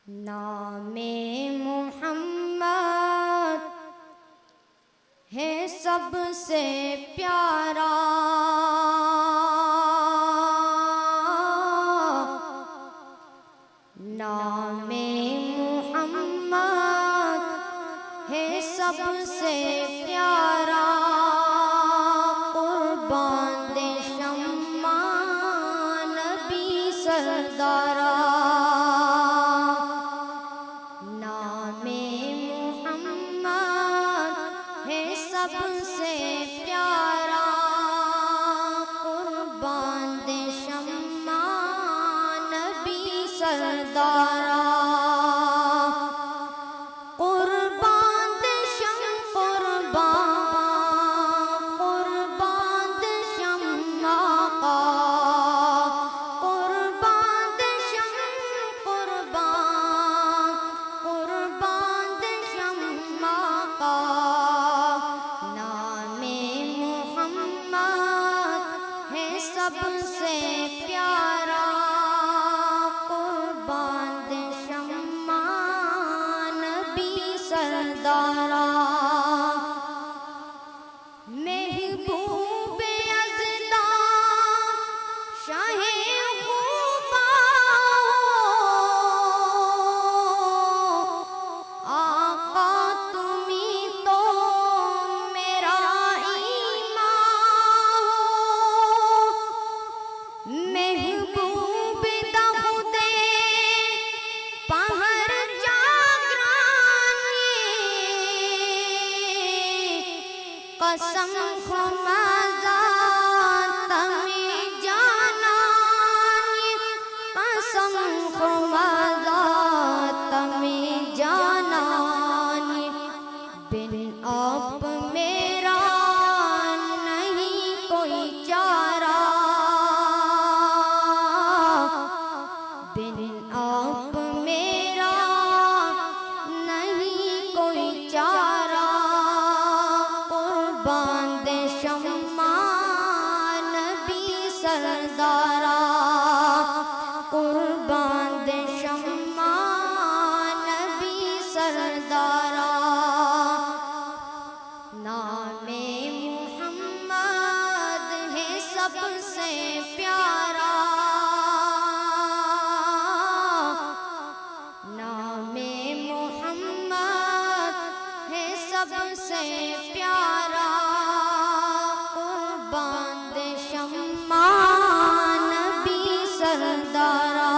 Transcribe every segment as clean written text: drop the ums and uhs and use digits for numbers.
نام محمد ہے سب سے پیارا، نام محمد ہے سب سے پیارا، قربان دے شمع نبی سردارا، نام محمد ہے سب سے پیارا، قربان دے شمع نبی سردارا، قربان دے قربان دے شمع آقا، قربان دے قربان دے شمع آقا، نام محمد ہے سب سے پیارا، قربان دے شمع نبی سردارا، محبوب یزداں شاہ خوباں، آقا تمہیں تو میرا ایمان ہو، محبوب داؤدے پہر جاگرانی، قسم خمازا تمہیں جانانی، قسم خمازا تمہیں جانانی، بن آپ میرا نہیں کوئی چارہ، بن آپ میرا نہیں کوئی چارہ، قربان دے شمع نبی سردارا، قربان دے شمع نبی سردارا، نام محمد ہے سب سے پیارا، نام محمد ہے سب سے پیارا، قربان دے شمع نبی سردارا،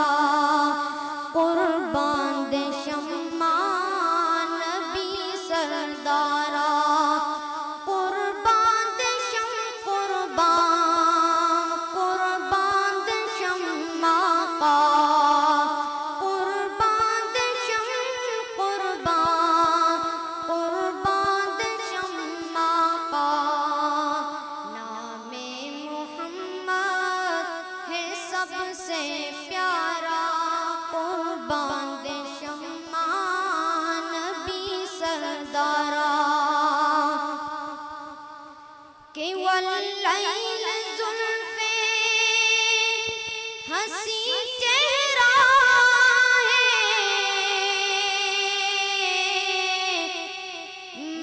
قربان دے شمع نبی سردارا، قربان دے قربان دے شمع آقا، قربان دے قربان دے شمع آقا، نام محمد ہے سب سے پیارا، قربان دے شمع نبی سردارا، کہ واللیل زلفیں ہنسی چہرہ ہے،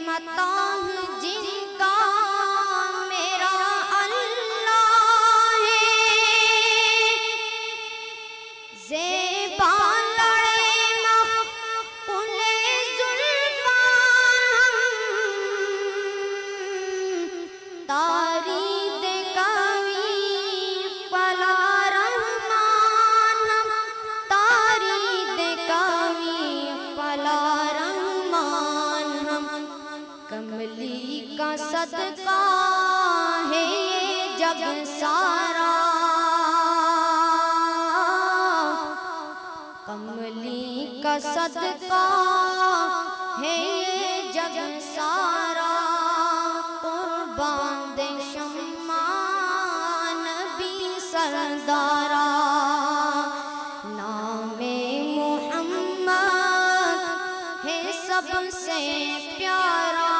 متاع جن کا میرا اللہ ہے، زیبا لڑے مقبول زلفان، تاری دکھاوی پلا رحمان، تاری دکھاوی پلا رحمان، کملی کا صدقہ ہے یہ جگ سارا، کملی کا صدقہ ہے یہ جگ سارا، قربان دے شمع نبی سردارا، نام محمد ہے سب سے پیارا،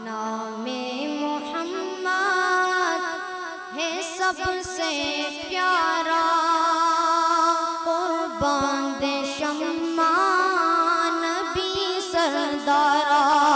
نام محمد ہے سب سے پیارا، سردارا